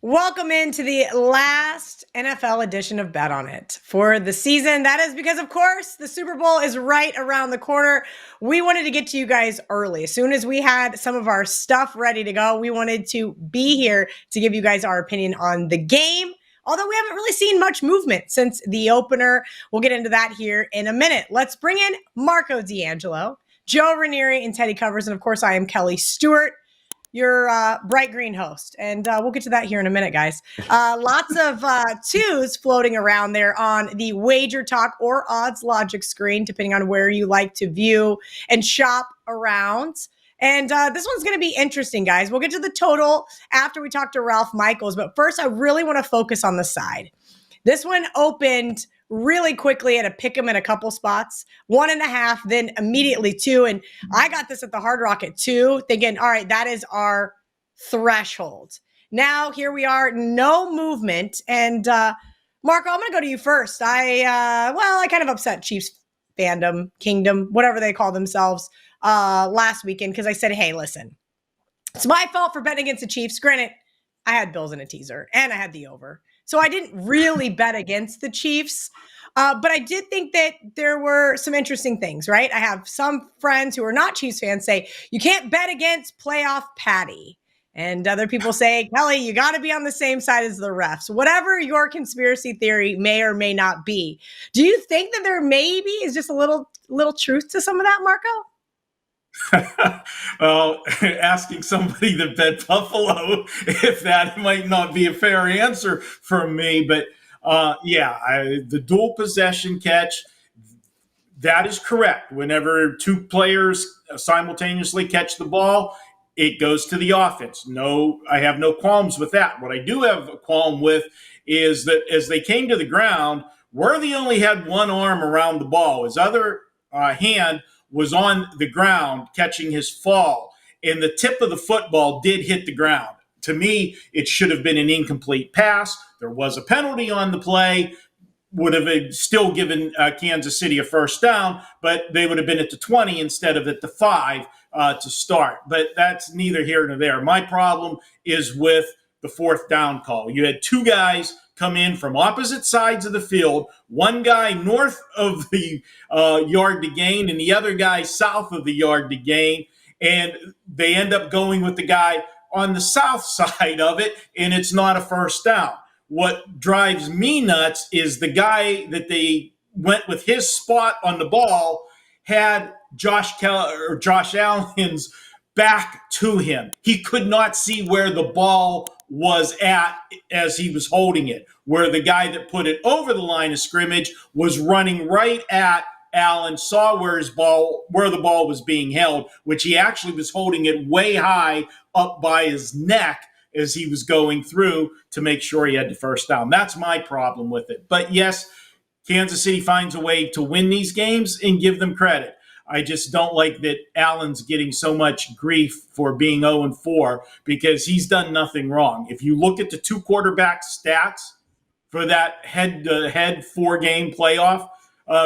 Welcome into the last NFL edition of Bet On It for the season. That is because, of course, the Super Bowl is right around the corner. We wanted to get to you guys early. As soon as we had some of our stuff ready to go, we wanted to be here to give you guys our opinion on the game. Although we haven't really seen much movement since the opener. We'll get into that here in a minute. Let's bring in Marco D'Angelo, Joe Raineri, and Teddy Covers. And, of course, I am Kelly Stewart, your bright green host. And we'll get to that here in a minute, guys. Lots of twos floating around there on the Wager Talk or Odds Logic screen, depending on where you like to view and shop around. And this one's going to be interesting, guys. We'll get to the total after we talk to Ralph Michaels. But first, I really want to focus on the side. This one opened really quickly at a pick 'em in a couple spots, 1.5, then immediately 2. And I got this at the Hard Rock at 2, thinking, all right, that is our threshold. Now, here we are, no movement. And Marco, I'm going to go to you first. I kind of upset Chiefs fandom, kingdom, whatever they call themselves last weekend because I said, hey, listen, it's my fault for betting against the Chiefs. Granted, I had Bills in a teaser and I had the over. So I didn't really bet against the Chiefs, but I did think that there were some interesting things, right? I have some friends who are not Chiefs fans say, you can't bet against playoff Patty. And other people say, Kelly, you got to be on the same side as the refs. Whatever your conspiracy theory may or may not be. Do you think that there maybe is just a little truth to some of that, Marco? Well, asking somebody that bet Buffalo if that might not be a fair answer for me, but the dual possession catch, that is correct. Whenever two players simultaneously catch the ball, it goes to the offense. No, I have no qualms with that. What I do have a qualm with is that as they came to the ground, Worthy only had one arm around the ball. His other hand was on the ground catching his fall, and the tip of the football did hit the ground. To me, it should have been an incomplete pass. There was a penalty on the play, would have still given Kansas City a first down, but they would have been at the 20 instead of at the 5 to start. But that's neither here nor there. My problem is with the fourth down call. You had two guys come in from opposite sides of the field, one guy north of the yard to gain and the other guy south of the yard to gain, and they end up going with the guy on the south side of it, and it's not a first down. What drives me nuts is the guy that they went with his spot on the ball had Josh Allen's back to him. He could not see where the ball was at as he was holding it, where the guy that put it over the line of scrimmage was running right at Allen, saw where the ball was being held, which he actually was holding it way high up by his neck as he was going through to make sure he had the first down. That's my problem with it. But yes, Kansas City finds a way to win these games and give them credit. I just don't like that Allen's getting so much grief for being 0-4 because he's done nothing wrong. If you look at the two quarterback stats for that head-to-head 4-game playoff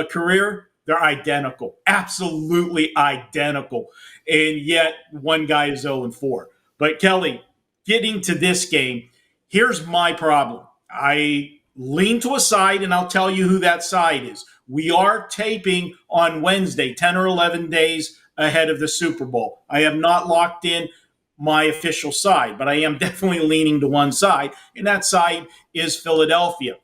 career, they're identical, absolutely identical. And yet one guy is 0-4. But Kelly, getting to this game, here's my problem. I lean to a side, and I'll tell you who that side is. We are taping on Wednesday, 10 or 11 days ahead of the Super Bowl. I have not locked in my official side, but I am definitely leaning to one side, and that side is Philadelphia.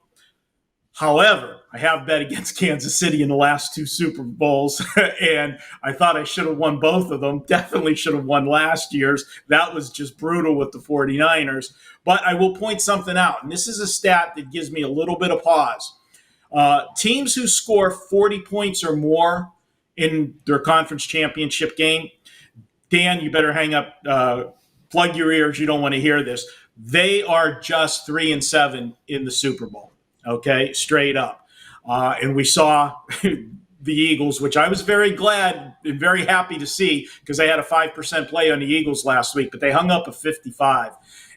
However, I have bet against Kansas City in the last two Super Bowls, and I thought I should have won both of them. Definitely should have won last year's. That was just brutal with the 49ers. But I will point something out, and this is a stat that gives me a little bit of pause. Teams who score 40 points or more in their conference championship game, Dan, you better hang up, plug your ears. You don't want to hear this. They are just 3-7 in the Super Bowl. Okay, straight up. And we saw the Eagles, which I was very glad and very happy to see because I had a 5% play on the Eagles last week, but they hung up a 55.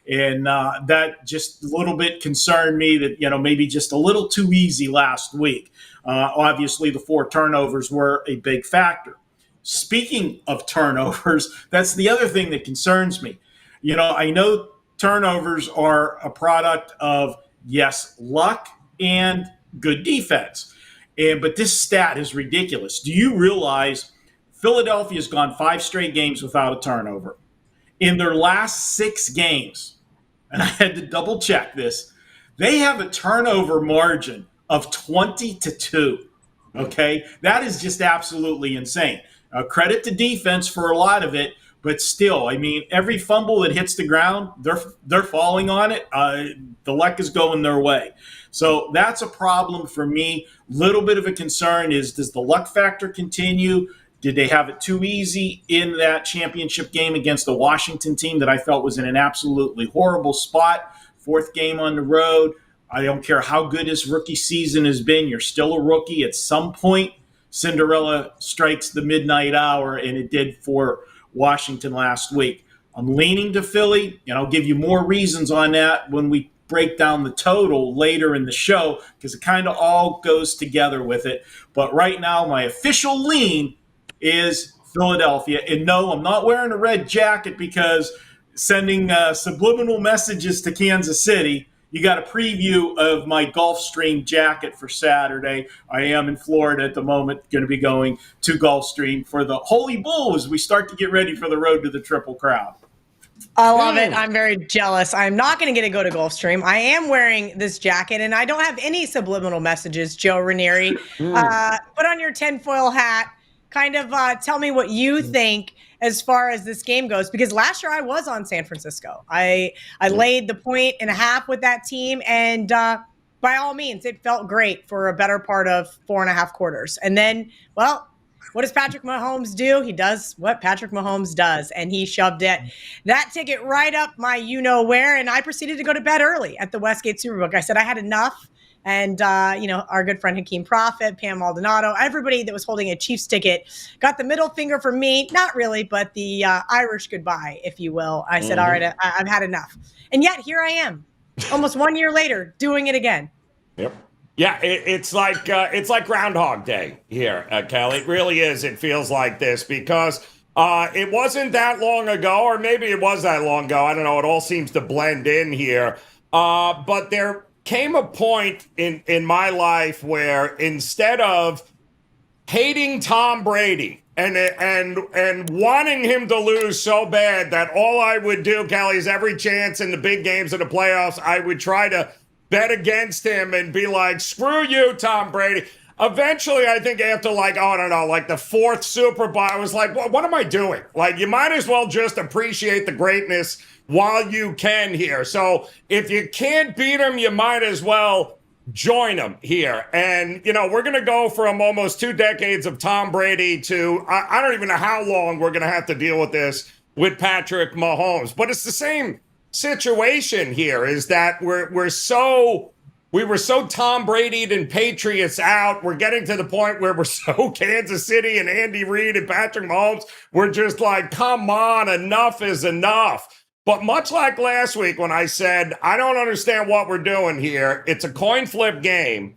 And that just a little bit concerned me that, maybe just a little too easy last week. Obviously, the 4 turnovers were a big factor. Speaking of turnovers, that's the other thing that concerns me. I know turnovers are a product of, yes, luck and good defense. But this stat is ridiculous. Do you realize Philadelphia's gone 5 straight games without a turnover? In their last 6 games, and I had to double check this, they have a turnover margin of 20-2. Okay, that is just absolutely insane. Credit to defense for a lot of it, but still, I mean, every fumble that hits the ground, they're falling on it. The luck is going their way. So that's a problem for me. Little bit of a concern is, does the luck factor continue? Did they have it too easy in that championship game against the Washington team that I felt was in an absolutely horrible spot? 4th game on the road. I don't care how good his rookie season has been. You're still a rookie. At some point, Cinderella strikes the midnight hour, and it did for Washington last week. I'm leaning to Philly, and I'll give you more reasons on that when we break down the total later in the show, because it kind of all goes together with it. But right now, my official lean is Philadelphia. And no, I'm not wearing a red jacket because sending subliminal messages to Kansas City. You got a preview of my Gulfstream jacket for Saturday. I am in Florida at the moment, going to be going to Gulfstream for the Holy Bull as we start to get ready for the road to the Triple Crown. I love it. I'm very jealous. I'm not going to get to go to Gulfstream. I am wearing this jacket, and I don't have any subliminal messages, Joe Raineri. Put on your tinfoil hat. Kind of tell me what you think as far as this game goes, because last year I was on San Francisco. I laid the 1.5 with that team, and by all means, it felt great for a better part of 4.5 quarters. And then, well, what does Patrick Mahomes do? He does what Patrick Mahomes does, and he shoved that ticket right up my you-know-where, and I proceeded to go to bed early at the Westgate Superbook. I said I had enough. And, our good friend Hakeem Prophet, Pam Maldonado, everybody that was holding a Chiefs ticket got the middle finger from me. Not really, but the Irish goodbye, if you will. I said, all right, I've had enough. And yet here I am, almost 1 year later, doing it again. Yep. Yeah, it's like Groundhog Day here, Kelly. It really is. It feels like this because it wasn't that long ago, or maybe it was that long ago. I don't know. It all seems to blend in here. But there came a point in my life where instead of hating Tom Brady and wanting him to lose so bad that all I would do, Kelly, is every chance in the big games of the playoffs, I would try to bet against him and be like, screw you, Tom Brady. Eventually, I think after the 4th Super Bowl, I was like, well, what am I doing? Like, you might as well just appreciate the greatness while you can here. So if you can't beat him, you might as well join him here. And, we're going to go from almost 2 decades of Tom Brady to, I don't even know how long we're going to have to deal with this with Patrick Mahomes. But it's the same situation here, is that we were so Tom Brady and Patriots out. We're getting to the point where we're so Kansas City and Andy Reid and Patrick Mahomes. We're just like, come on, enough is enough. But much like last week when I said, I don't understand what we're doing here. It's a coin flip game.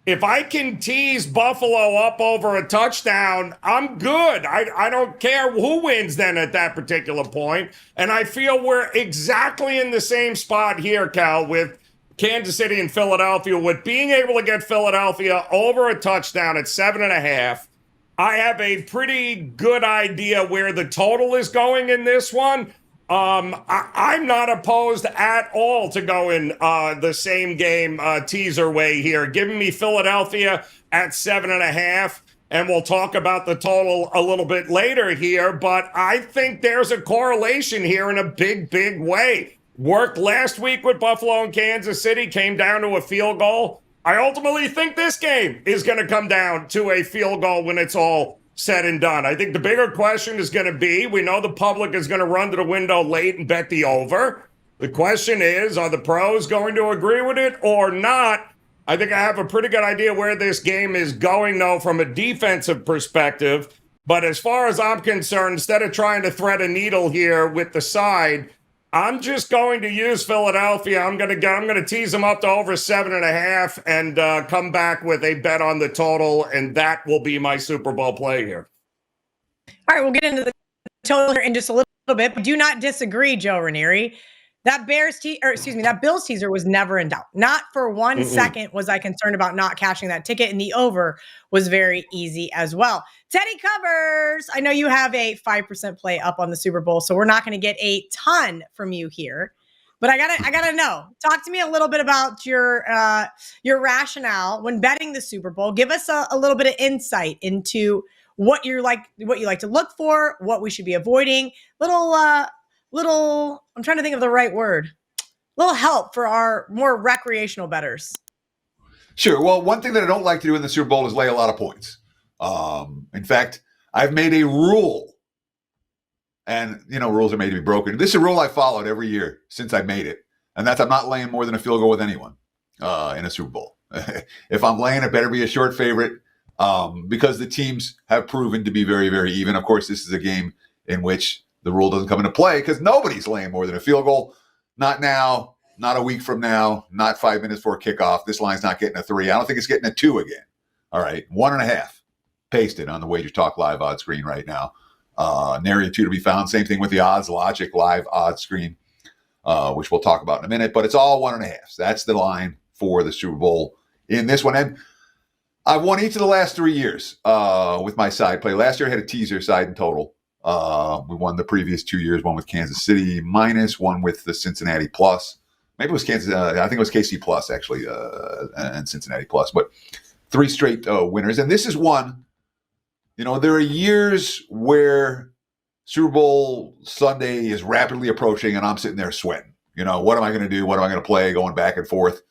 If I can tease Buffalo up over a touchdown, I'm good. I don't care who wins then at that particular point. And I feel we're exactly in the same spot here, Cal, with Kansas City and Philadelphia, with being able to get Philadelphia over a touchdown at 7.5. I have a pretty good idea where the total is going in this one. I'm not opposed at all to going the same game teaser way here. Giving me Philadelphia at 7.5, and we'll talk about the total a little bit later here. But I think there's a correlation here in a big, big way. Worked last week with Buffalo and Kansas City, came down to a field goal. I ultimately think this game is going to come down to a field goal when it's all said and done. I think the bigger question is going to be, we know the public is going to run to the window late and bet the over. The question is, are the pros going to agree with it or not? I think I have a pretty good idea where this game is going, though, from a defensive perspective. But as far as I'm concerned, instead of trying to thread a needle here with the side, I'm just going to use Philadelphia. I'm going to tease them up to over 7.5 and come back with a bet on the total, and that will be my Super Bowl play here. All right, we'll get into the total here in just a little bit, but do not disagree, Joe Raineri. That that Bills teaser was never in doubt. Not for one second was I concerned about not cashing that ticket, and the over was very easy as well. Teddy covers. I know you have a 5% play up on the Super Bowl, so we're not going to get a ton from you here. But I gotta know. Talk to me a little bit about your rationale when betting the Super Bowl. Give us a little bit of insight into what you like to look for, what we should be avoiding. Little, I'm trying to think of the right word. Little help for our more recreational bettors. Sure. Well, one thing that I don't like to do in the Super Bowl is lay a lot of points. In fact, I've made a rule, and rules are made to be broken. This is a rule I followed every year since I made it, and that's I'm not laying more than a field goal with anyone in a Super Bowl. If I'm laying, it better be a short favorite because the teams have proven to be very, very even. Of course, this is a game in which the rule doesn't come into play because nobody's laying more than a field goal. Not now, not a week from now, not 5 minutes before kickoff. This line's not getting a 3. I don't think it's getting a 2 again. All right, 1.5. Pasted on the Wager Talk live odds screen right now. Nary a 2 to be found. Same thing with the Odds Logic live odds screen, which we'll talk about in a minute. But it's all 1.5. That's the line for the Super Bowl in this one. And I've won each of the last 3 years with my side play. Last year I had a teaser side and total. We won the previous 2 years, one with Kansas City minus, one with the Cincinnati plus. Maybe it was Kansas. I think it was KC plus actually, and Cincinnati plus. But 3 straight winners, and this is one. There are years where Super Bowl Sunday is rapidly approaching, and I'm sitting there sweating. What am I going to do? What am I going to play? Going back and forth.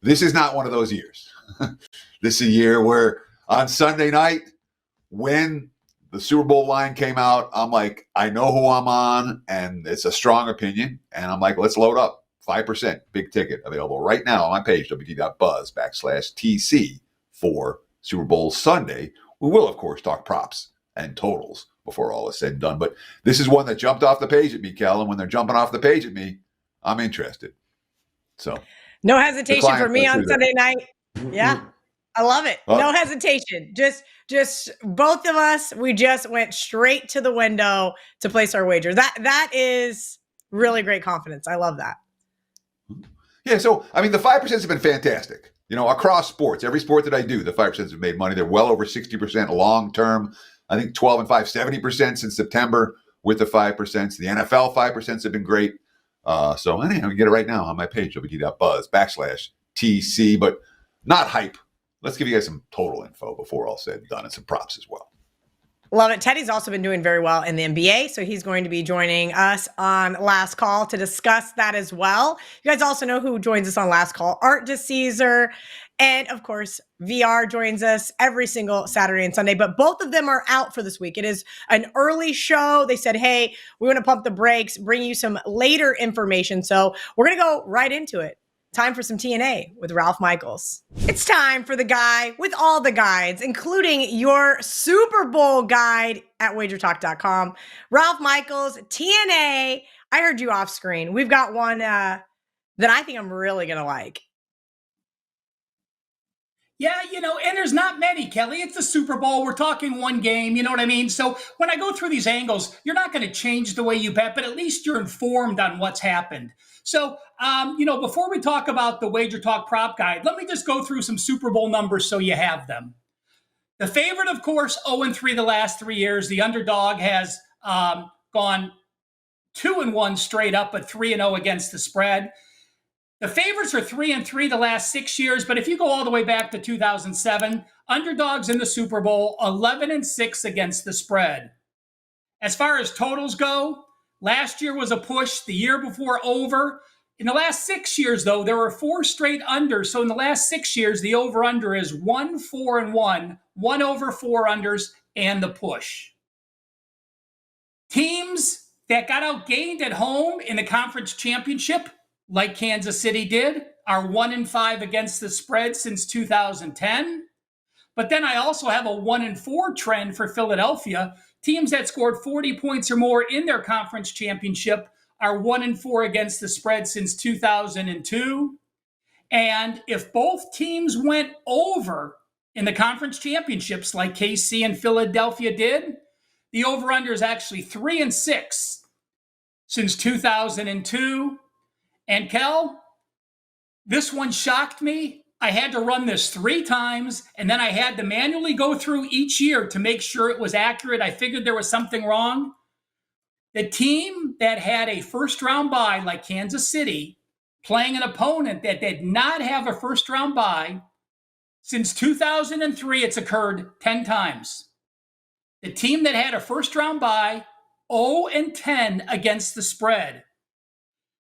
This is not one of those years. This is a year where on Sunday night, when the Super Bowl line came out, I'm like, I know who I'm on, and it's a strong opinion. And I'm like, let's load up. 5%, big ticket, available right now on my page, WT.buzz/TC for Super Bowl Sunday. We will, of course, talk props and totals before all is said and done. But this is one that jumped off the page at me, Cal. And when they're jumping off the page at me, I'm interested. So no hesitation for me on Sunday night. Yeah. I love it. No hesitation. Just both of us, we just went straight to the window to place our wager. That is really great confidence. I love that. Yeah, so the 5% has been fantastic. Across sports, every sport that I do, the 5% have made money. They're well over 60% long term. I think 12 and 5, 70% since September with the 5%. The NFL 5% have been great. So anyhow, you get it right now on my page, WT.buzz/TC, but not hype. Let's give you guys some total info before all said and done, and some props as well. Love it. Teddy's also been doing very well in the NBA, so he's going to be joining us on Last Call to discuss that as well. You guys also know who joins us on Last Call, Art DeCaesar, and of course, VR joins us every single Saturday and Sunday, but both of them are out for this week. It is an early show. They said, hey, we want to pump the brakes, bring you some later information, so we're going to go right into it. Time for some TNA with Ralph Michaels. It's time for the guy with all the guides, including your Super Bowl guide at wagertalk.com. Ralph Michaels, TNA. I heard you off screen. We've got one that I think I'm really going to like. Yeah, and there's not many, Kelly. It's the Super Bowl. We're talking one game, you know what I mean? So when I go through these angles, you're not going to change the way you bet, but at least you're informed on what's happened. So, before we talk about the Wager Talk prop guide, let me just go through some Super Bowl numbers so you have them. The favorite, of course, 0-3 the last 3 years. The underdog has gone 2-1 straight up, but 3-0 against the spread. The favorites are 3-3 the last 6 years, but if you go all the way back to 2007, underdogs in the Super Bowl, 11-6 against the spread. As far as totals go, last year was a push, the year before over. In the last 6 years, though, there were 4 straight unders. So in the last 6 years, the over-under is 1-4-1, 1 over 4 unders, and the push. Teams that got outgained at home in the conference championship, like Kansas City did, are 1-5 against the spread since 2010. But then I also have a 1-4 trend for Philadelphia. Teams that scored 40 points or more in their conference championship are 1-4 against the spread since 2002. And if both teams went over in the conference championships like KC and Philadelphia did, the over-under is actually 3-6 since 2002. And Kel, this one shocked me. I had to run this 3 times, and then I had to manually go through each year to make sure it was accurate. I figured there was something wrong. The team that had a first-round bye, like Kansas City, playing an opponent that did not have a first-round bye, since 2003, it's occurred 10 times. The team that had a first-round bye, 0-10 against the spread.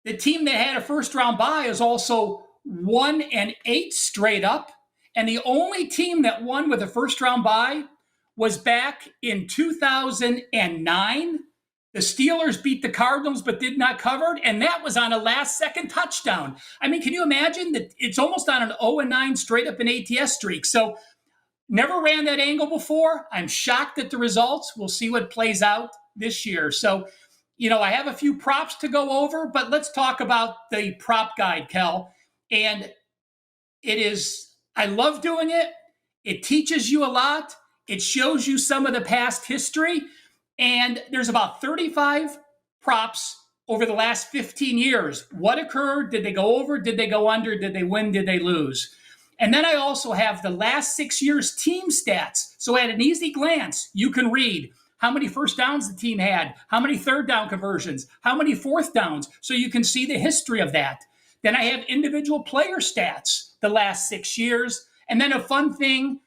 The team that had a first-round bye is also 1-8 straight up. And the only team that won with a first-round bye was back in 2009. The Steelers beat the Cardinals but did not cover, and that was on a last-second touchdown. I mean, can you imagine that it's almost on an 0-9 straight up an ATS streak? So never ran that angle before. I'm shocked at the results. We'll see what plays out this year. So, I have a few props to go over, but let's talk about the prop guide, Kel. And I love doing it. It teaches you a lot. It shows you some of the past history. And there's about 35 props over the last 15 years. What occurred? Did they go over? Did they go under? Did they win? Did they lose? And then I also have the last 6 years team stats. So at an easy glance, you can read how many first downs the team had, how many third down conversions, how many fourth downs. So you can see the history of that. Then I have individual player stats the last 6 years. And then a fun thing,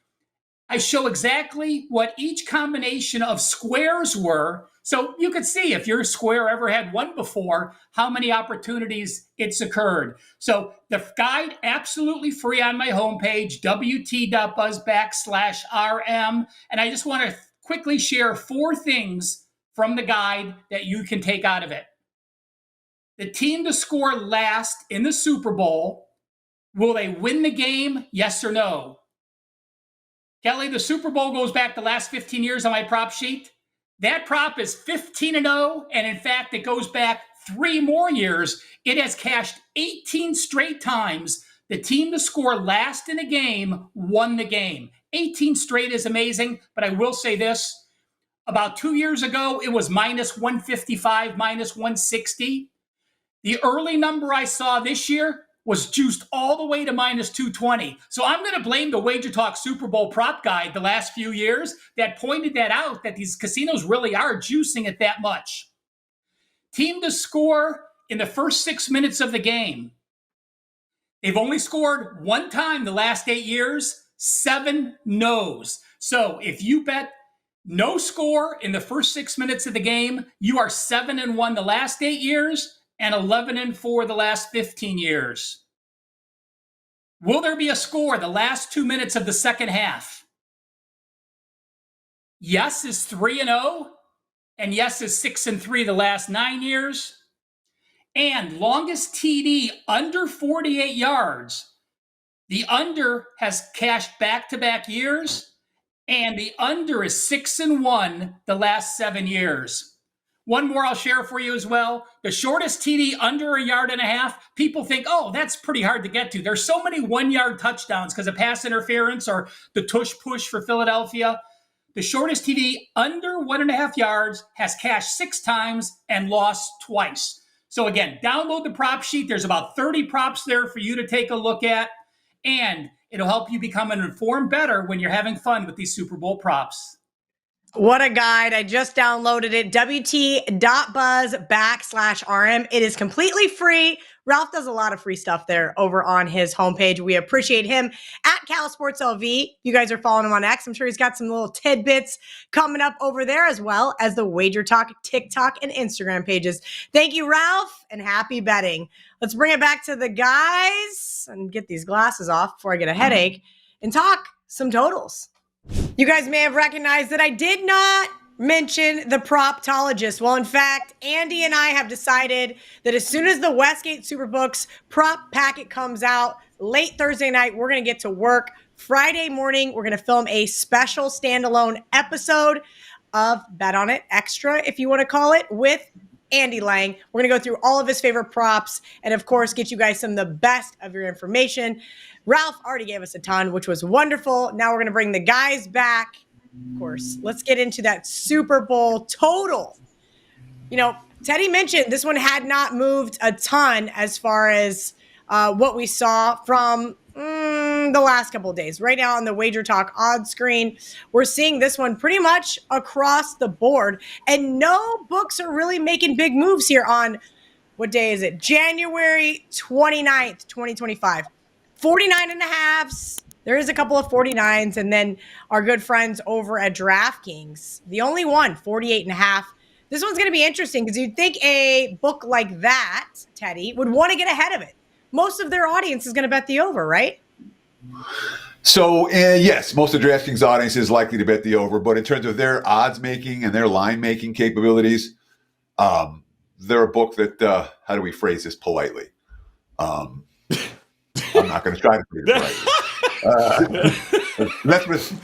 I show exactly what each combination of squares were. So you could see if your square ever had one before, how many opportunities it's occurred. So the guide, absolutely free on my homepage, wt.buzz/RM. And I just want to quickly share 4 things from the guide that you can take out of it. The team to score last in the Super Bowl, will they win the game? Yes or no? Kelly, the Super Bowl goes back the last 15 years on my prop sheet. That prop is 15-0, and in fact, it goes back 3 more years. It has cashed 18 straight times. The team to score last in a game won the game. 18 straight is amazing, but I will say this. About 2 years ago, it was minus 155, minus 160. The early number I saw this year was juiced all the way to minus 220. So I'm going to blame the Wager Talk Super Bowl prop guide the last few years that pointed that out, that these casinos really are juicing it that much. Team to score in the first 6 minutes of the game. They've only scored 1 time the last 8 years, 7 no's. So if you bet no score in the first 6 minutes of the game, you are 7-1 the last 8 years and 11-4 the last 15 years. Will there be a score the last 2 minutes of the second half? Yes is 3-0, and yes is 6-3 the last 9 years. And longest TD under 48 yards. The under has cashed back-to-back years, and the under is 6-1 the last 7 years. One more I'll share for you as well. The shortest TD under 1.5 yards, people think, oh, that's pretty hard to get to. There's so many 1-yard touchdowns because of pass interference or the tush-push for Philadelphia. The shortest TD under 1.5 yards has cashed 6 times and lost twice. So again, download the prop sheet. There's about 30 props there for you to take a look at. And it'll help you become an informed bettor when you're having fun with these Super Bowl props. What a guide. I just downloaded it. wt.buzz/RM. It is completely free. Ralph does a lot of free stuff there over on his homepage. We appreciate him at CalSportsLV. You guys are following him on X. I'm sure he's got some little tidbits coming up over there, as well as the Wager Talk TikTok and Instagram pages. Thank you, Ralph, and happy betting. Let's bring it back to the guys and get these glasses off before I get a headache and talk some totals. You guys may have recognized that I did not mention the proptologist. Well, in fact, Andy and I have decided that as soon as the Westgate Superbooks prop packet comes out late Thursday night, we're going to get to work. Friday morning, we're going to film a special standalone episode of Bet On It Extra, if you want to call it, with Andy Lang. We're going to go through all of his favorite props and, of course, get you guys some of the best of your information. Ralph already gave us a ton, which was wonderful. Now we're going to bring the guys back. Of course, let's get into that Super Bowl total. You know, Teddy mentioned this one had not moved a ton as far as what we saw from the last couple of days. Right now on the Wager Talk odds screen, we're seeing this one pretty much across the board. And no books are really making big moves here on, what day is it? January 29th, 2025. 49 and a halves. There is a couple of 49s. And then our good friends over at DraftKings, the only one, 48 and a half. This one's going to be interesting because you'd think a book like that, Teddy, would want to get ahead of it. Most of their audience is going to bet the over, right? So, yes, most of DraftKings audience is likely to bet the over, but in terms of their odds making and their line making capabilities, they're a book that, how do we phrase this politely? I'm not going to try to phrase it politely.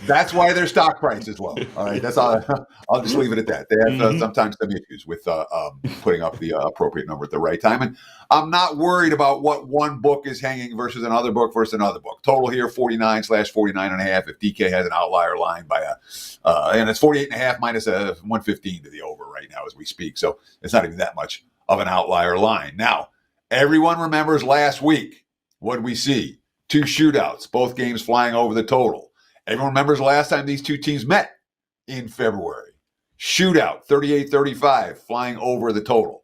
That's why their stock price is low. All right, that's all. I'll just leave it at that. They have sometimes some issues with putting up the appropriate number at the right time, and I'm not worried about what one book is hanging versus another book versus another book. Total here 49/49.5. If DK has an outlier line by and it's 48.5 minus a 115 to the over right now as we speak, so it's not even that much of an outlier line. Now, everyone remembers last week what we see. 2 shootouts, both games flying over the total. Everyone remembers last time these two teams met in February. Shootout, 38-35, flying over the total.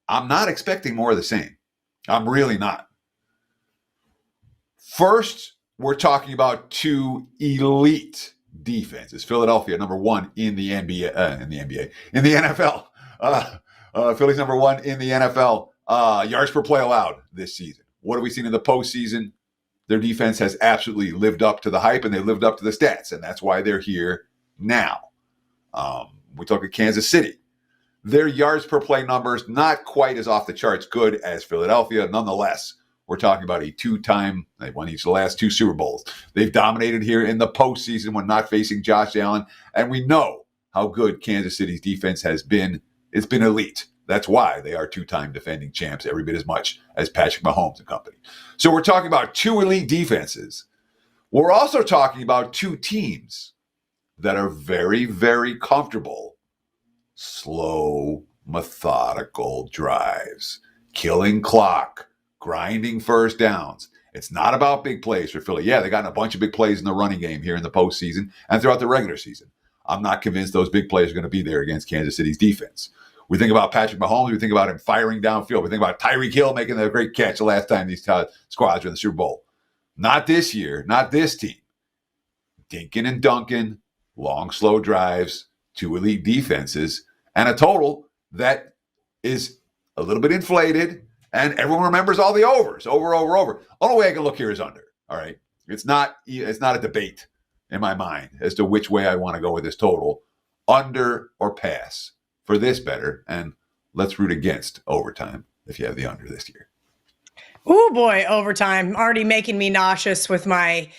I'm not expecting more of the same. I'm really not. First, we're talking about 2 elite defenses. Philadelphia, number 1 in the NBA, in the NFL. Philly's number 1 in the NFL. Yards per play allowed this season. What have we seen in the postseason? Their defense has absolutely lived up to the hype, and they lived up to the stats, and that's why they're here now. We talk at Kansas City. Their yards per play numbers, not quite as off the charts good as Philadelphia. Nonetheless, we're talking about a 2-time, they won each of the last 2 Super Bowls. They've dominated here in the postseason when not facing Josh Allen, and we know how good Kansas City's defense has been. It's been elite. That's why they are 2-time defending champs every bit as much as Patrick Mahomes and company. So we're talking about 2 elite defenses. We're also talking about 2 teams that are very, very comfortable. Slow, methodical drives, killing clock, grinding first downs. It's not about big plays for Philly. Yeah, they got a bunch of big plays in the running game here in the postseason and throughout the regular season. I'm not convinced those big plays are going to be there against Kansas City's defense. We think about Patrick Mahomes. We think about him firing downfield. We think about Tyreek Hill making the great catch the last time these squads were in the Super Bowl. Not this year. Not this team. Dinkin and Duncan, long, slow drives, 2 elite defenses, and a total that is a little bit inflated, and everyone remembers all the overs. Over. Only way I can look here is under. All right. It's not a debate in my mind as to which way I want to go with this total. Under or pass. For this better, and let's root against overtime if you have the under this year. Oh boy, overtime. Already making me nauseous with my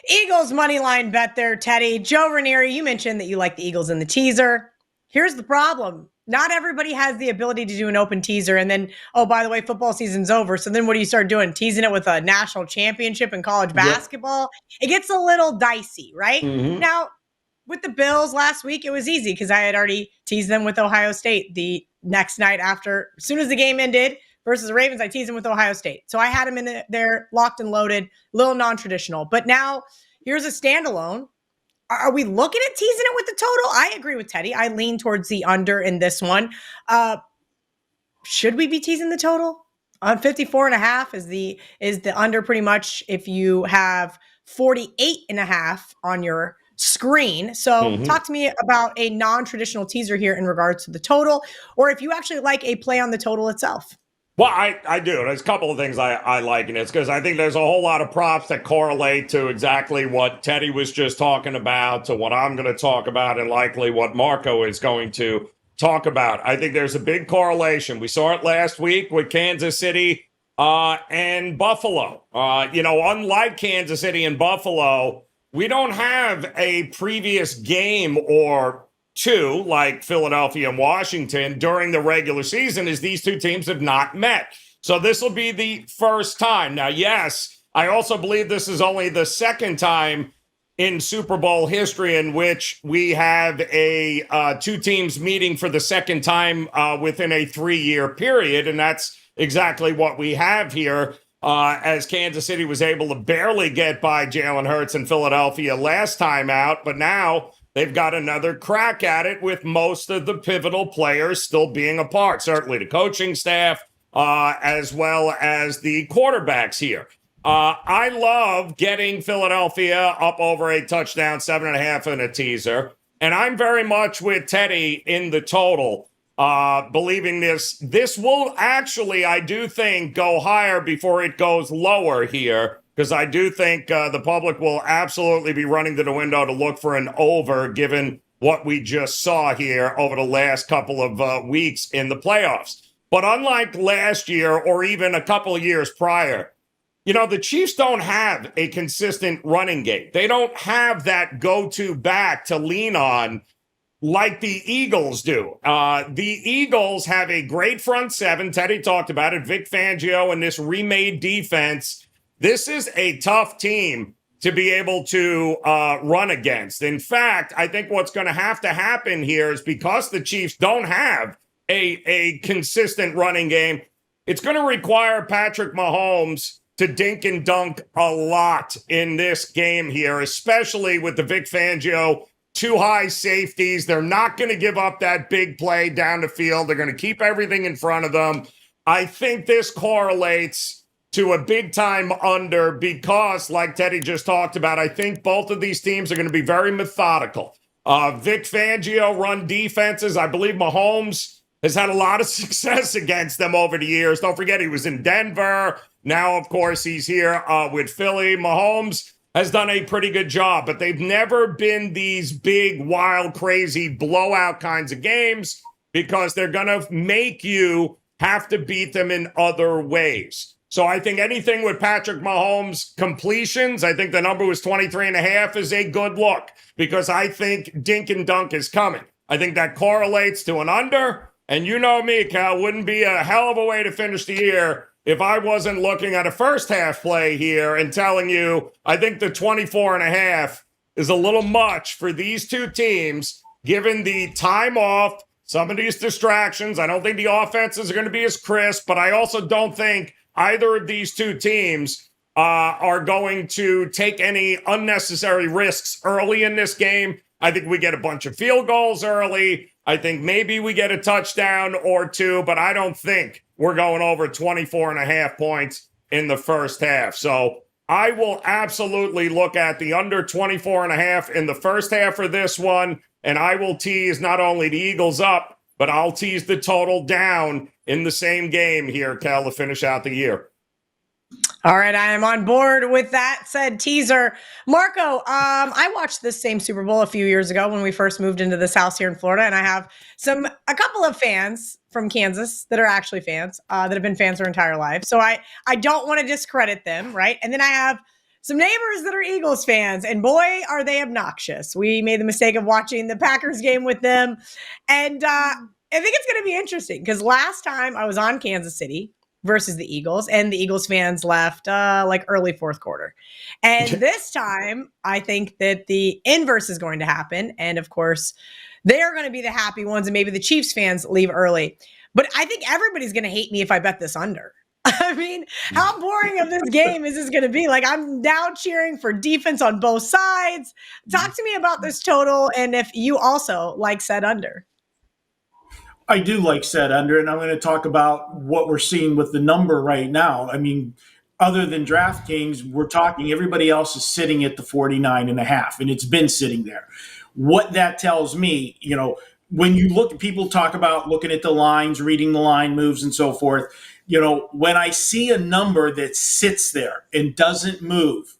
Eagles money line bet there, Teddy. Joe Raineri, you mentioned that you like the Eagles in the teaser. Here's the problem. Not everybody has the ability to do an open teaser, and then, oh, by the way, football season's over. So then what do you start doing? Teasing it with a national championship in college basketball? Yep. It gets a little dicey, right? Now, with the Bills last week, it was easy because I had already teased them with Ohio State the next night after. As soon as the game ended versus the Ravens, I teased them with Ohio State. So I had them in there locked and loaded, a little non-traditional. But now here's a standalone. Are we looking at teasing it with the total? I agree with Teddy. I lean towards the under in this one. Should we be teasing the total? On 54.5 is the under pretty much if you have 48.5 on your screen. So talk to me about a non-traditional teaser here in regards to the total, or if you actually like a play on the total itself. Well, I do. There's a couple of things I like in it because I think there's a whole lot of props that correlate to exactly what Teddy was just talking about, to what I'm going to talk about, and likely what Marco is going to talk about. I think there's a big correlation. We saw it last week with Kansas City and Buffalo. Unlike Kansas City and Buffalo, we don't have a previous game or 2 like Philadelphia and Washington during the regular season, as these 2 teams have not met. So this will be the first time. Now, yes, I also believe this is only the second time in Super Bowl history in which we have two teams meeting for the second time within a 3-year period. And that's exactly what we have here, as Kansas City was able to barely get by Jalen Hurts in Philadelphia last time out. But now they've got another crack at it with most of the pivotal players still being apart, certainly the coaching staff, as well as the quarterbacks here. I love getting Philadelphia up over a touchdown, 7.5 in a teaser. And I'm very much with Teddy in the total, believing this will actually, I do think, go higher before it goes lower here, because I do think the public will absolutely be running to the window to look for an over, given what we just saw here over the last couple of weeks in the playoffs. But unlike last year or even a couple of years prior, the Chiefs don't have a consistent running game. They don't have that go-to back to lean on like the Eagles do. The Eagles have a great front seven. Teddy talked about it. Vic Fangio and this remade defense. This is a tough team to be able to run against. In fact, I think what's going to happen here is because the Chiefs don't have a consistent running game, it's going to require Patrick Mahomes to dink and dunk a lot in this game here, especially with the Vic Fangio two high safeties. They're not going to give up that big play down the field. They're going to keep everything in front of them. I think this correlates to a big time under because, like Teddy just talked about, I think both of these teams are going to be very methodical. Vic Fangio run defenses. I believe Mahomes has had a lot of success against them over the years. Don't forget, he was in Denver. Now, of course, he's here with Philly. Mahomes has done a pretty good job, but they've never been these big, wild, crazy blowout kinds of games because they're going to make you have to beat them in other ways. So I think anything with Patrick Mahomes completions, I think the number was 23.5, is a good look because I think dink and dunk is coming. I think that correlates to an under. And you know me, Cal, wouldn't be a hell of a way to finish the year if I wasn't looking at a first half play here and telling you I think the 24.5 is a little much for these two teams, given the time off, some of these distractions. I don't think the offenses are going to be as crisp, but I also don't think either of these two teams are going to take any unnecessary risks early in this game. I think we get a bunch of field goals early. I think maybe we get a touchdown or two, but I don't think we're going over 24.5 points in the first half. So I will absolutely look at the under 24.5 in the first half for this one, and I will tease not only the Eagles up, but I'll tease the total down in the same game here, Cal, to finish out the year. All right, I am on board with that said teaser. Marco, I watched this same Super Bowl a few years ago when we first moved into this house here in Florida, and I have a couple of fans from Kansas that are actually fans that have been fans their entire life. So I don't want to discredit them, right? And then I have some neighbors that are Eagles fans, and boy, are they obnoxious. We made the mistake of watching the Packers game with them, and I think it's going to be interesting because last time I was on Kansas City versus the Eagles, and the Eagles fans left like early fourth quarter. And this time, I think that the inverse is going to happen. And of course, they're going to be the happy ones, and maybe the Chiefs fans leave early. But I think everybody's going to hate me if I bet this under. I mean, how boring of this game is this going to be? Like, I'm now cheering for defense on both sides. Talk to me about this total, and if you also like said under. I do like set under, and I'm going to talk about what we're seeing with the number right now. I mean, other than DraftKings, we're talking everybody else is sitting at the 49.5, and it's been sitting there. What that tells me, when you look, people talk about looking at the lines, reading the line moves and so forth. When I see a number that sits there and doesn't move,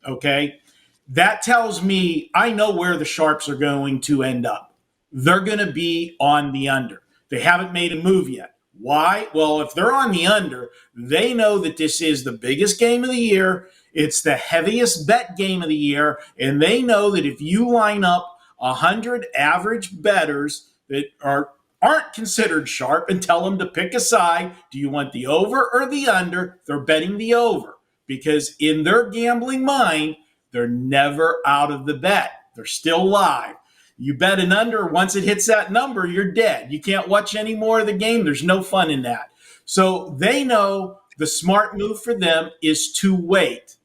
okay, that tells me I know where the sharps are going to end up. They're going to be on the under. They haven't made a move yet. Why? Well, if they're on the under, they know that this is the biggest game of the year. It's the heaviest bet game of the year. And they know that if you line up 100 average bettors that aren't considered sharp and tell them to pick a side, do you want the over or the under? They're betting the over because in their gambling mind, they're never out of the bet. They're still live. You bet an under, once it hits that number, you're dead. You can't watch any more of the game. There's no fun in that. So they know the smart move for them is to wait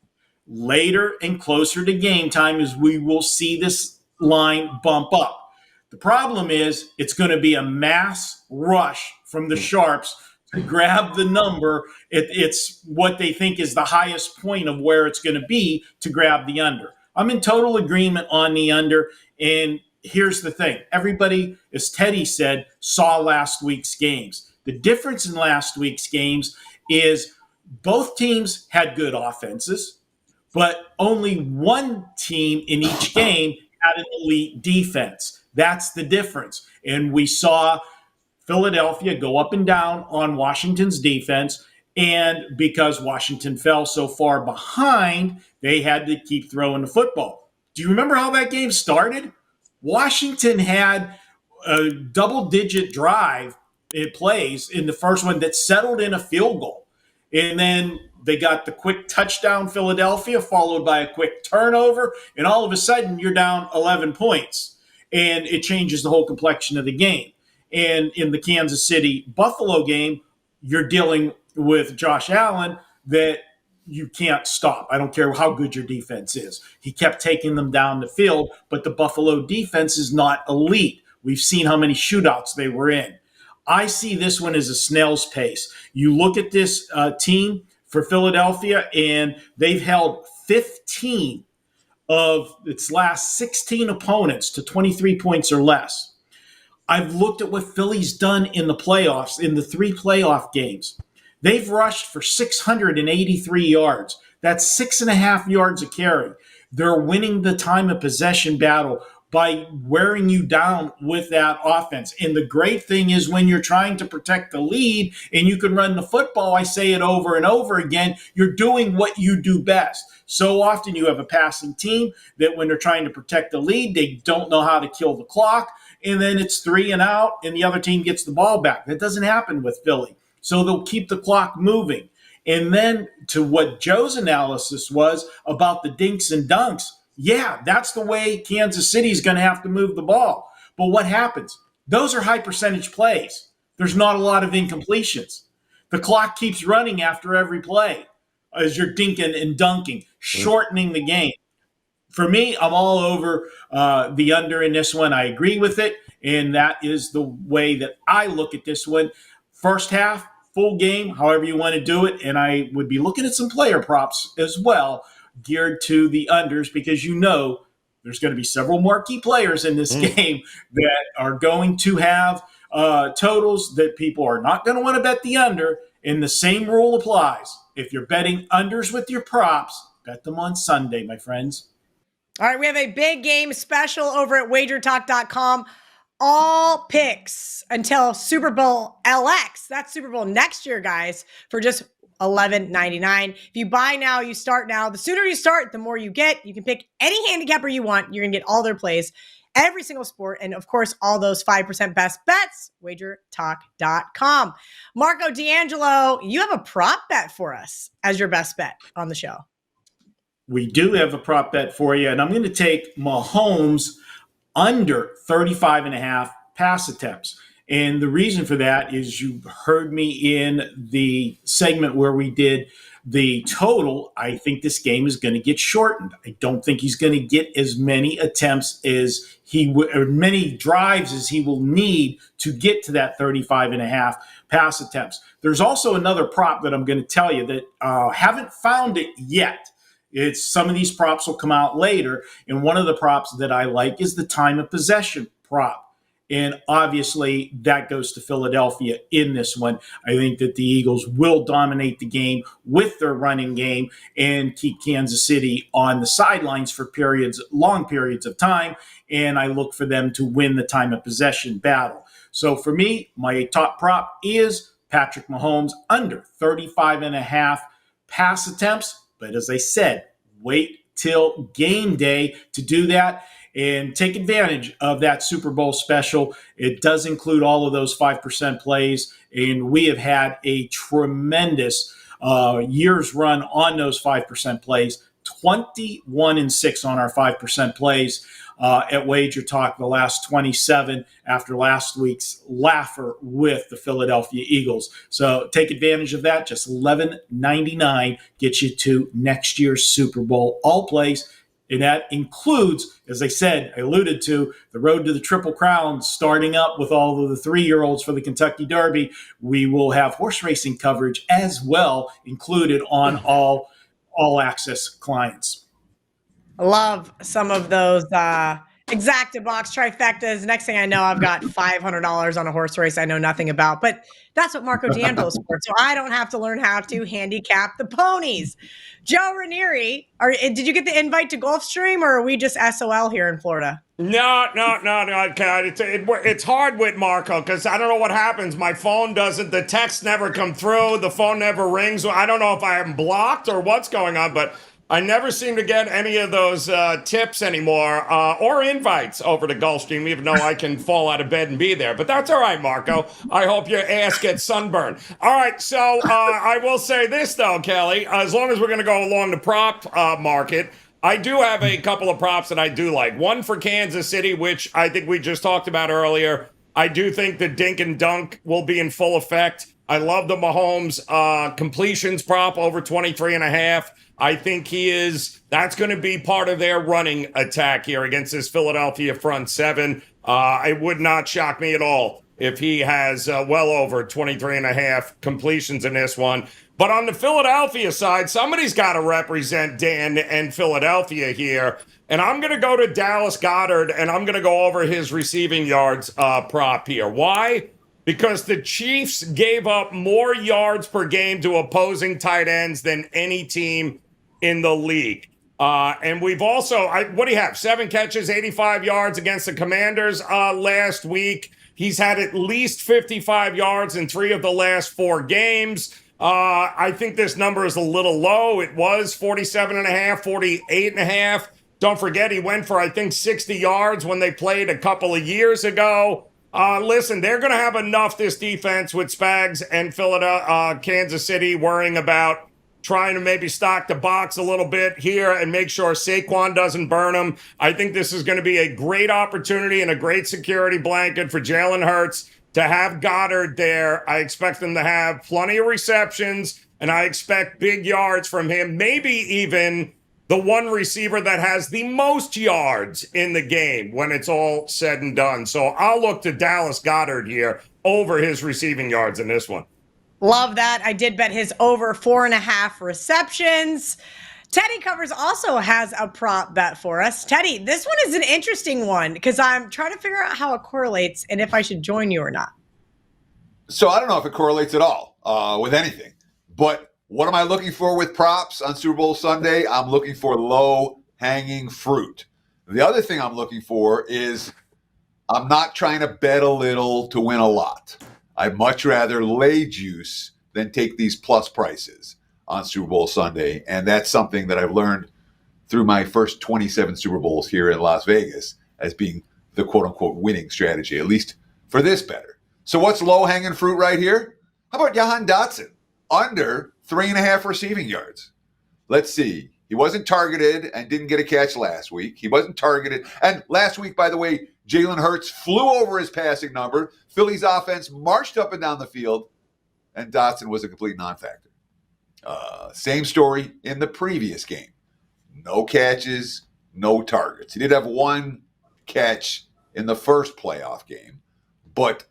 later and closer to game time, as we will see this line bump up. The problem is it's going to be a mass rush from the sharps to grab the number. It's what they think is the highest point of where it's going to be to grab the under. I'm in total agreement on the under. And here's the thing. Everybody, as Teddy said, saw last week's games. The difference in last week's games is both teams had good offenses, but only one team in each game had an elite defense. That's the difference. And we saw Philadelphia go up and down on Washington's defense. And because Washington fell so far behind, they had to keep throwing the football. Do you remember how that game started? Washington had a double-digit drive it plays in the first one that settled in a field goal. And then they got the quick touchdown, Philadelphia, followed by a quick turnover. And all of a sudden, you're down 11 points. And it changes the whole complexion of the game. And in the Kansas City-Buffalo game, you're dealing with Josh Allen that you can't stop. I don't care how good your defense is. He kept taking them down the field, but the Buffalo defense is not elite. We've seen how many shootouts they were in. I see this one as a snail's pace. You look at this team for Philadelphia, and they've held 15 of its last 16 opponents to 23 points or less. I've looked at what Philly's done in the playoffs, in the 3 playoff games. They've rushed for 683 yards. That's 6.5 yards a carry. They're winning the time of possession battle by wearing you down with that offense. And the great thing is when you're trying to protect the lead and you can run the football, I say it over and over again, you're doing what you do best. So often you have a passing team that when they're trying to protect the lead, they don't know how to kill the clock. And then it's 3 and out and the other team gets the ball back. That doesn't happen with Philly. So they'll keep the clock moving. And then to what Joe's analysis was about the dinks and dunks, yeah, that's the way Kansas City is going to have to move the ball. But what happens? Those are high percentage plays. There's not a lot of incompletions. The clock keeps running after every play as you're dinking and dunking, shortening the game. For me, I'm all over the under in this one. I agree with it, and that is the way that I look at this one. First half, full game, however you want to do it, and I would be looking at some player props as well geared to the unders because you know there's going to be several more key players in this game that are going to have totals that people are not going to want to bet the under, and the same rule applies. If you're betting unders with your props, bet them on Sunday, my friends. All right, we have a big game special over at wagertalk.com. All picks until Super Bowl LX. That's Super Bowl next year, guys, for just $11.99. If you buy now, you start now. The sooner you start, the more you get. You can pick any handicapper you want. You're going to get all their plays, every single sport, and of course, all those 5% best bets, wagertalk.com. Marco D'Angelo, you have a prop bet for us as your best bet on the show. We do have a prop bet for you, and I'm going to take Mahomes under 35.5 pass attempts. And the reason for that is you heard me in the segment where we did the total. I think this game is going to get shortened. I don't think he's going to get as many attempts as or many drives as he will need to get to that 35.5 pass attempts. There's also another prop that I'm going to tell you that haven't found it yet. It's some of these props will come out later. And one of the props that I like is the time of possession prop. And obviously that goes to Philadelphia in this one. I think that the Eagles will dominate the game with their running game and keep Kansas City on the sidelines for long periods of time. And I look for them to win the time of possession battle. So for me, my top prop is Patrick Mahomes under 35.5 pass attempts. But as I said, wait till game day to do that and take advantage of that Super Bowl special. It does include all of those 5% plays, and we have had a tremendous year's run on those 5% plays. 21-6 on our 5% plays at Wager Talk, the last 27 after last week's laugher with the Philadelphia Eagles. So take advantage of that. Just $11.99 gets you to next year's Super Bowl all plays. And that includes, as I said, I alluded to, the road to the Triple Crown, starting up with all of the 3-year-olds for the Kentucky Derby. We will have horse racing coverage as well included on all access clients. I love some of those exacta box trifectas. Next thing I know, I've got $500 on a horse race I know nothing about. But that's what Marco D'Angelo is for. So I don't have to learn how to handicap the ponies. Joe Raineri, did you get the invite to Gulfstream, or are we just SOL here in Florida? No. It's hard with Marco because I don't know what happens. My phone doesn't, the texts never come through. The phone never rings. I don't know if I am blocked or what's going on, but I never seem to get any of those tips anymore or invites over to Gulfstream, even though I can fall out of bed and be there. But that's all right, Marco. I hope your ass gets sunburned. All right, so I will say this, though, Kelly. As long as we're going to go along the prop market, I do have a couple of props that I do like. One for Kansas City, which I think we just talked about earlier. I do think the dink and dunk will be in full effect. I love the Mahomes completions prop over 23.5. I think that's going to be part of their running attack here against this Philadelphia front seven. It would not shock me at all if he has well over 23.5 completions in this one. But on the Philadelphia side, somebody's got to represent Dan and Philadelphia here. And I'm going to go to Dallas Goedert, and I'm going to go over his receiving yards prop here. Why? Because the Chiefs gave up more yards per game to opposing tight ends than any team in the league. And we've also, what do you have? 7 catches, 85 yards against the Commanders last week. He's had at least 55 yards in 3 of the last 4 games. I think this number is a little low. It was 47.5, 48.5. Don't forget, he went for, I think, 60 yards when they played a couple of years ago. Listen, they're going to have enough, this defense, with Spags and Kansas City worrying about trying to maybe stock the box a little bit here and make sure Saquon doesn't burn them. I think this is going to be a great opportunity and a great security blanket for Jalen Hurts to have Goddard there. I expect him to have plenty of receptions, and I expect big yards from him, maybe even the one receiver that has the most yards in the game when it's all said and done. So I'll look to Dallas Goedert here over his receiving yards in this one. Love that. I did bet his over 4.5 receptions. Teddy Covers also has a prop bet for us. Teddy, this one is an interesting one because I'm trying to figure out how it correlates and if I should join you or not. So I don't know if it correlates at all with anything. But what am I looking for with props on Super Bowl Sunday? I'm looking for low-hanging fruit. The other thing I'm looking for is I'm not trying to bet a little to win a lot. I'd much rather lay juice than take these plus prices on Super Bowl Sunday. And that's something that I've learned through my first 27 Super Bowls here in Las Vegas as being the quote-unquote winning strategy, at least for this better. So what's low-hanging fruit right here? How about Jahan Dotson? Under 3.5 receiving yards. Let's see. He wasn't targeted and didn't get a catch last week. He wasn't targeted. And last week, by the way, Jalen Hurts flew over his passing number. Philly's offense marched up and down the field, and Dotson was a complete non-factor. Same story in the previous game. No catches, no targets. He did have 1 catch in the first playoff game, but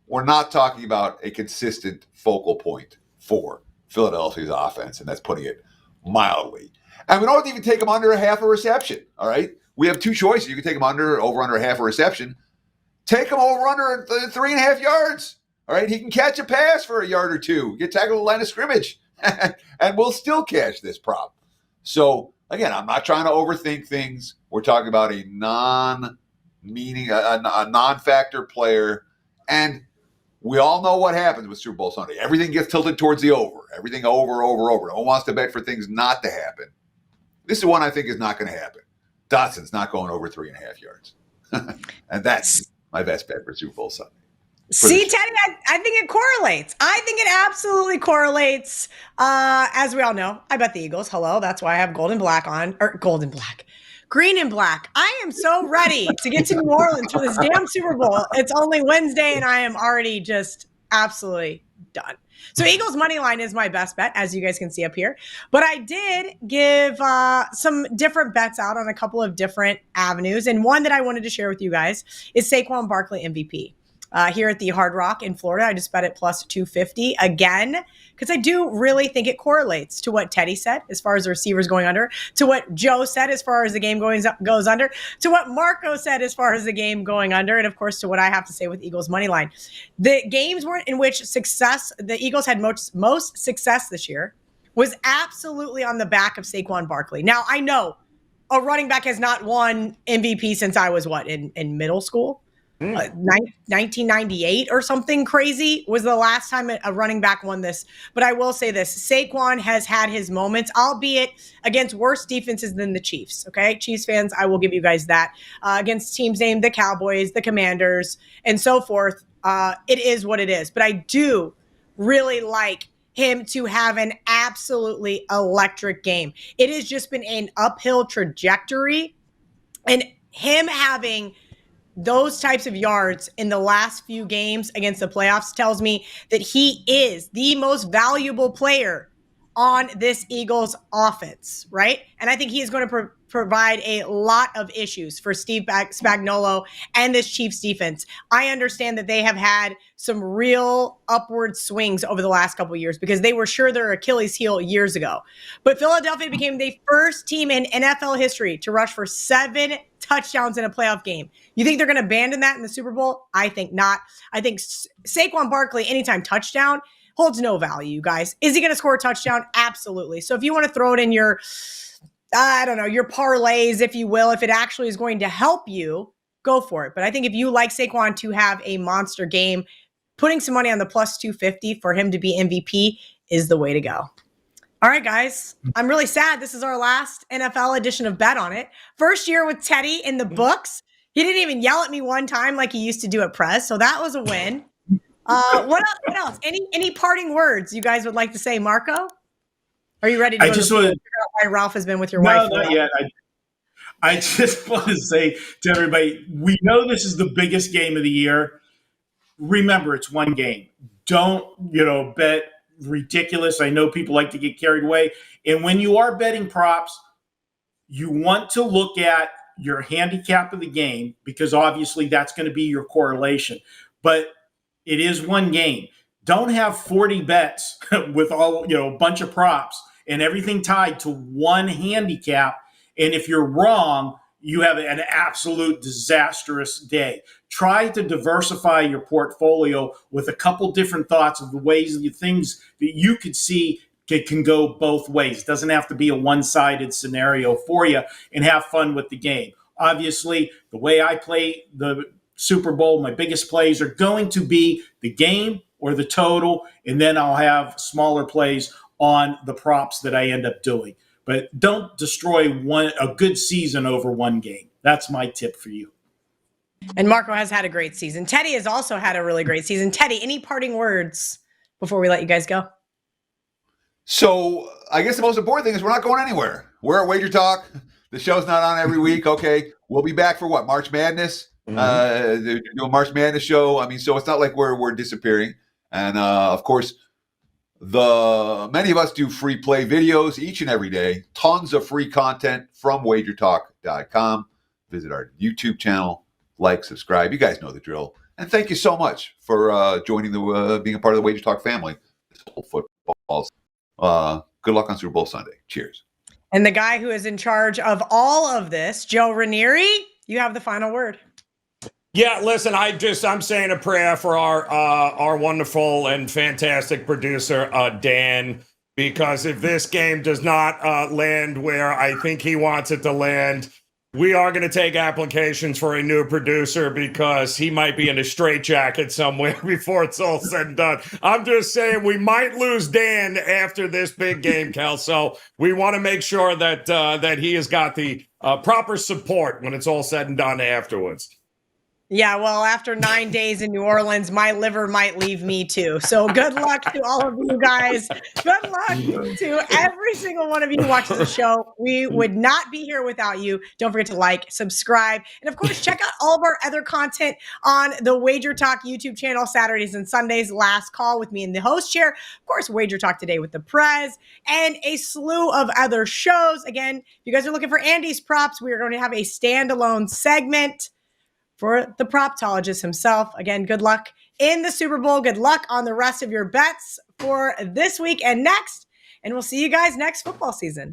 we're not talking about a consistent focal point for Philadelphia's offense, and that's putting it mildly. And we don't even take him under 0.5 reception, all right? We have 2 choices. You can take him over under 0.5 reception. Take him over under 3.5 yards, all right? He can catch a pass for a yard or 2, get tackled at the line of scrimmage, and we'll still cash this prop. So, again, I'm not trying to overthink things. We're talking about a non-factor player, and we all know what happens with Super Bowl Sunday. Everything gets tilted towards the over. Everything over. No one wants to bet for things not to happen. This is one I think is not going to happen. Dotson's not going over 3.5 yards. And that's my best bet for Super Bowl Sunday. See, Teddy, I think it correlates. I think it absolutely correlates. As we all know, I bet the Eagles. Hello, that's why I have gold and black on, or gold and black, green and black. I am so ready to get to New Orleans for this damn Super Bowl. It's only Wednesday, and I am already just absolutely done. So Eagles money line is my best bet, as you guys can see up here. But I did give some different bets out on a couple of different avenues, and one that I wanted to share with you guys is Saquon Barkley MVP. Here at the Hard Rock in Florida, I just bet it plus 250 again, because I do really think it correlates to what Teddy said as far as the receivers going under, to what Joe said as far as the game goes under, to what Marco said as far as the game going under, and of course to what I have to say with Eagles money line. The games were in which the Eagles had most success this year was absolutely on the back of Saquon Barkley. Now, I know a running back has not won MVP since I was in middle school. 1998 or something crazy was the last time a running back won this. But I will say this, Saquon has had his moments, albeit against worse defenses than the Chiefs. Okay, Chiefs fans, I will give you guys that. Against teams named the Cowboys, the Commanders, and so forth. It is what it is. But I do really like him to have an absolutely electric game. It has just been an uphill trajectory, and him having those types of yards in the last few games against the playoffs tells me that he is the most valuable player on this Eagles offense, right? And I think he is going to provide a lot of issues for Steve Spagnuolo and this Chiefs defense. I understand that they have had some real upward swings over the last couple of years because they were sure their Achilles heel years ago. But Philadelphia became the first team in NFL history to rush for 7 touchdowns in a playoff game. You think they're going to abandon that in the Super Bowl? I think not. I think Saquon Barkley, anytime touchdown, holds no value, you guys. Is he going to score a touchdown? Absolutely. So if you want to throw it in your, I don't know, your parlays, if you will, if it actually is going to help you, go for it. But I think if you like Saquon to have a monster game, putting some money on the plus 250 for him to be MVP is the way to go. All right, guys. I'm really sad. This is our last NFL edition of Bet On It. First year with Teddy in the books. He didn't even yell at me one time like he used to do at press. So that was a win. What else? Any parting words you guys would like to say, Marco? Are you ready to figure out why Ralph has been with your wife? No, not yet. I just want to say to everybody, we know this is the biggest game of the year. Remember, it's one game. Don't, bet ridiculous. I know people like to get carried away. And when you are betting props, you want to look at your handicap of the game because obviously that's going to be your correlation. But it is one game. Don't have 40 bets with a bunch of props and everything tied to one handicap. And if you're wrong, you have an absolute disastrous day. Try to diversify your portfolio with a couple different thoughts of the ways, the things that you could see can go both ways. It doesn't have to be a one-sided scenario for you, and have fun with the game. Obviously, the way I play the Super Bowl, my biggest plays are going to be the game or the total, and then I'll have smaller plays on the props that I end up doing. But don't destroy a good season over one game. That's my tip for you. And Marco has had a great season. Teddy has also had a really great season. Teddy, any parting words before we let you guys go? So I guess the most important thing is we're not going anywhere. We're at Wager Talk. The show's not on every week. Okay. We'll be back for what? March Madness? The March Madness show. I mean, so it's not like we're disappearing. And of course, many of us do free play videos each and every day. Tons of free content from wagertalk.com. Visit our YouTube channel, like, subscribe. You guys know the drill. And thank you so much for joining being a part of the Wager Talk family. This whole football. Good luck on Super Bowl Sunday. Cheers. And the guy who is in charge of all of this, Joe Raineri, you have the final word. Yeah, listen, I'm saying a prayer for our wonderful and fantastic producer, Dan, because if this game does not land where I think he wants it to land, we are going to take applications for a new producer because he might be in a straitjacket somewhere before it's all said and done. I'm just saying we might lose Dan after this big game, Kel. So we want to make sure that he has got the proper support when it's all said and done afterwards. Yeah, well, after 9 days in New Orleans, my liver might leave me too. So good luck to all of you guys. Good luck to every single one of you who watches the show. We would not be here without you. Don't forget to like, subscribe, and of course, check out all of our other content on the Wager Talk YouTube channel, Saturdays and Sundays. Last call with me in the host chair. Of course, Wager Talk today with the Prez and a slew of other shows. Again, if you guys are looking for Andy's props, we are going to have a standalone segment for the proptologist himself. Again, good luck in the Super Bowl. Good luck on the rest of your bets for this week and next. And we'll see you guys next football season.